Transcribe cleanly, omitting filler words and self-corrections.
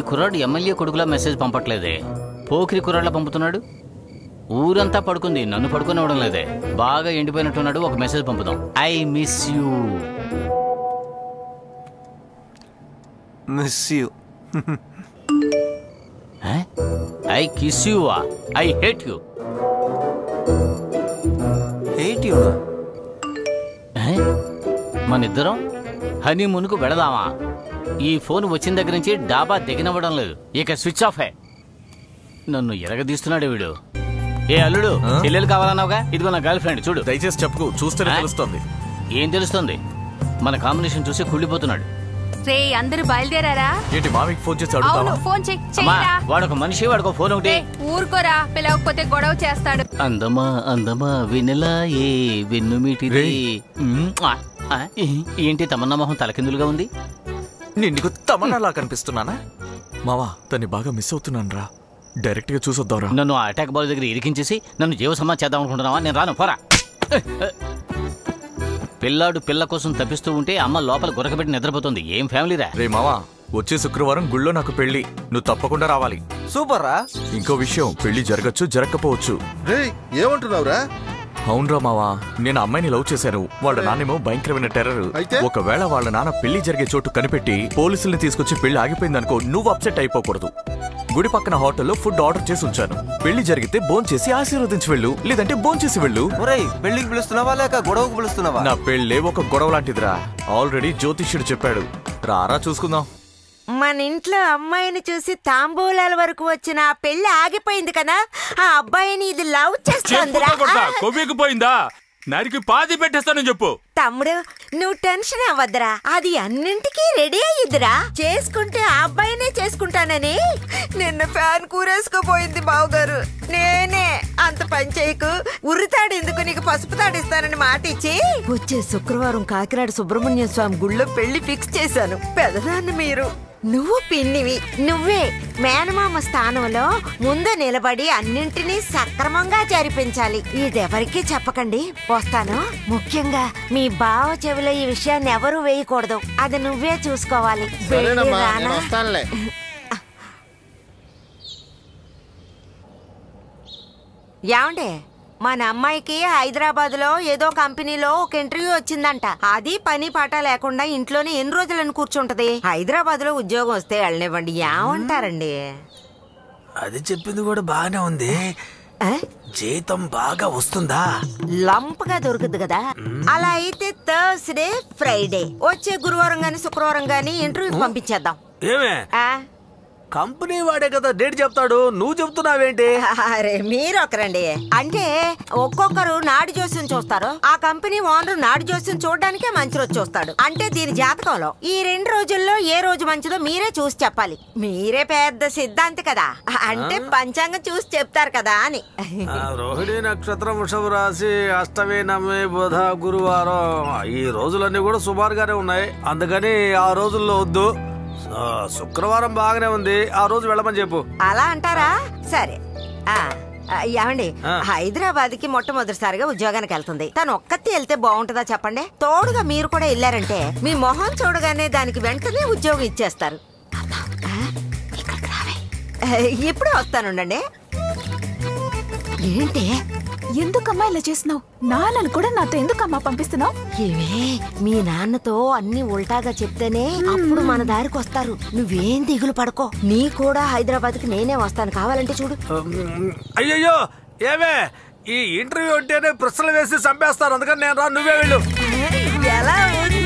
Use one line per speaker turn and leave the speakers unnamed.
కుర్రాడు ఎమ్మెల్యే కొడుకులా మెసేజ్ పంపట్లేదే, పోకిరి కుర్రాడ్లా పంపుతున్నాడు. ఊరంతా పడుకుంది, నన్ను పడుకునివ్వడం లేదే. బాగా ఎండిపోయినట్టున్నాడు. ఒక మెసేజ్ పంపుదాం. I miss you.
Miss you.
I kiss you. I hate you.
Hate you?
మనిద్దరం హనీమూన్కు వెళదామా? ఈ ఫోన్ వచ్చిన దగ్గర నుంచి డాబా దిగనివ్వడం లేదు. ఇక స్విచ్ ఆఫ్. నన్ను ఎరగదీస్తున్నాడు వీడు. ఏ అల్లుడు, చెల్లెలు కావాలన్నావుగా, ఇదిగో నా గర్ల్ ఫ్రెండ్, చూడు.
దయచేసి చెప్పుకో, చూస్తేనే తెలుస్తుంది.
ఏం తెలుస్తుంది? మన కాంబినేషన్ చూసి కుళ్ళిపోతున్నాడు.
రే, అందరూ బయలుదేరారా?
ఏంటి మామికి ఫోన్ చేసి అడుగుతావా?
ఫోన్ చెయ్యరా.
వాడొక మనిషి, వాడుకో ఫోన్ ఒకటి.
ఊరుకోరా, పిలవకపోతే గొడవ చేస్తాడు.
అందమా అందమా వినలా ఏ వెన్నుమిటిది. ఏంటి తమన్నా మొహం తలకిందులుగా ఉంది?
నీకు తమన్నాలా కనిపిస్తున్నానా? మావా, తన్ని బాగా మిస్ అవుతున్నాను రా. డైరెక్ట్ గా చూసొద్దాంరా.
నన్ను అటాక్ బాల్ దగ్గర ఇరికించేసి నన్ను జీవ సమాజ్ చేద్దాం అనుకుంటున్నావా? నేను రాను, పోరా. పిల్లాడు పిల్ల కోసం తప్పిస్తూ ఉంటే అమ్మ లోపల గురకబెట్టి నిద్రపోతుంది. ఏం ఫ్యామిలీరా?
రే మావా, వచ్చే శుక్రవారం గుళ్ళో నాకు పెళ్లి, నువ్వు తప్పకుండా రావాలి.
సూపర్ రా.
ఇంకో విషయం, పెళ్లి జరగచ్చు జరగకపోవచ్చు.
రే, ఏమంటున్నావురా?
అవునరా మావా, నేను అమ్మాయిని లవ్ చేశాను. వాళ్ళ నాన్నేమో భయంకరమైన టెర్రర్. ఒకవేళ వాళ్ళ నాన్న పెళ్లి జరిగే చోటు కనిపెట్టి పోలీసుల్ని తీసుకొచ్చి పెళ్లి ఆగిపోయిందనుకో, నువ్వు అప్సెట్ అయిపోకూడదు. గుడి పక్కన హోటల్లో ఫుడ్ ఆర్డర్ చేసి ఉంచాను. పెళ్లి జరిగితే భోన్ చేసి ఆశీర్వదించి వెళ్ళు, లేదంటే భోన్ చేసి వెళ్ళు.
పెళ్లికి పిలుస్తున్నావా లేక గొడవకు పిలుస్తున్నావా?
నా పెళ్లే ఒక గొడవ లాంటిదిరా. ఆల్రెడీ జ్యోతిష్యుడు చెప్పాడు. రారా చూసుకుందాం.
మన ఇంట్లో అమ్మాయిని చూసి తాంబూలాల వరకు వచ్చిన ఆ పెళ్లి ఆగిపోయింది కదా, ఆ అబ్బాయిని ఇది లవ్ చేస్తుందిరా.
పోయిందా? నరికి పాతి పెట్టేస్తానని చెప్పు.
తమ్ముడు, నువ్వు టెన్షన్ అవ్వద్దురా, అది అన్నింటికీ రెడీ అయ్యిద్దిరా. చేసుకుంటే ఆ అబ్బాయినే చేసుకుంటానని నిన్న ఫ్యాన్ కూరేసుకోపోయింది బావగారు. నేనే అంత పని చేయకు, ఉరితాడు ఎందుకు, నీకు పసుపు తాడిస్తానని మాట ఇచ్చి వచ్చే శుక్రవారం కాకినాడ సుబ్రహ్మణ్య స్వామి గుళ్ళో పెళ్లి ఫిక్స్ చేశాను. పెదనాన్న మీరు, నువ్వు పిన్నివి, నువ్వే మేనమామ స్థానంలో ముందు నిలబడి అన్నింటినీ సక్రమంగా జరిపించాలి. ఇదెవరికీ చెప్పకండి. వస్తాను. ముఖ్యంగా మీ బావ చెవిలో ఈ విషయాన్ని ఎవరూ వేయకూడదు. అది నువ్వే చూసుకోవాలి. ఏమండే, మన అమ్మాయికి హైదరాబాద్ లో ఏదో కంపెనీలో ఒక ఇంటర్వ్యూ వచ్చిందంట. అది పని పాట లేకుండా ఇంట్లోనే ఎన్ని రోజులని కూర్చుంటది? హైదరాబాద్ లో ఉద్యోగం వస్తే వెళ్ళనివ్వండి. ఏమంటారండి?
అది చెప్పింది కూడా బాగానే ఉంది. జీతం బాగా వస్తుందా?
లంప్ గా దొరుకుద్ది కదా. అలా అయితే థర్స్డే ఫ్రైడే వచ్చే గురువారం గాని శుక్రవారం గాని ఇంటర్వ్యూ పంపించేద్దాం.
ఏమే, కంపెనీ వాడే కదా డేట్ చెప్తాడు, నువ్వు చెప్తున్నావేంటి?
అరే మీరు ఒకరండి. అంటే ఒక్కొక్కరు నాడి జోస్యం చూస్తారు. ఆ కంపెనీ ఓనర్ నాడి జోస్యం చూడడానికే మంచి రోజు చూస్తాడు. అంటే దీని జాతకంలో ఈ 2 రోజుల్లో ఏ రోజు మంచిదో మీరే చూసి చెప్పాలి. మీరే పెద్ద సిద్ధాంతి కదా, అంటే పంచాంగం చూసి చెప్తారు కదా అని.
రోహిణి నక్షత్రం, వృషభ రాశి, అష్టమి, నవమి, బుధ, గురువారం, ఈ రోజులన్నీ కూడా సుమారుగానే ఉన్నాయి. అందుకని ఆ రోజుల్లో వద్దు. శుక్రవారం బాగానే ఉంది, ఆ రోజు వెళ్ళమని చెప్పు.
అలా అంటారా? సరే. ఏమండి, హైదరాబాద్ కి మొట్టమొదటిసారిగా ఉద్యోగానికి వెళ్తుంది. తను ఒక్కతే వెళ్తే బాగుంటుందా చెప్పండి? తోడుగా మీరు కూడా వెళ్ళారంటే మీ మొహం చూడగానే దానికి వెంటనే ఉద్యోగం ఇచ్చేస్తారు. ఇప్పుడే వస్తానుండండి. ఏంటి,
ఎందుకమ్మా ఇలా చేస్తున్నావు? నాన్నను కూడా నాతో ఎందుకమ్మా పంపిస్తున్నావు?
ఏవే, మీ నాన్నతో అన్ని ఉల్టాగా చెప్తేనే అప్పుడు మన దారికి వస్తారు. నువ్వేం దిగులు పడకో. నీ కూడా హైదరాబాద్ కి నేనే వస్తాను, కావాలంటే చూడు.
అయ్యయ్యో, ఏమే, ఈ ఇంటర్వ్యూ అంటేనే ప్రశ్నలు వేసి చంపేస్తారు. అందుకని నేను రా, నువ్వే వెళ్ళు.
ఎలా ఉంది?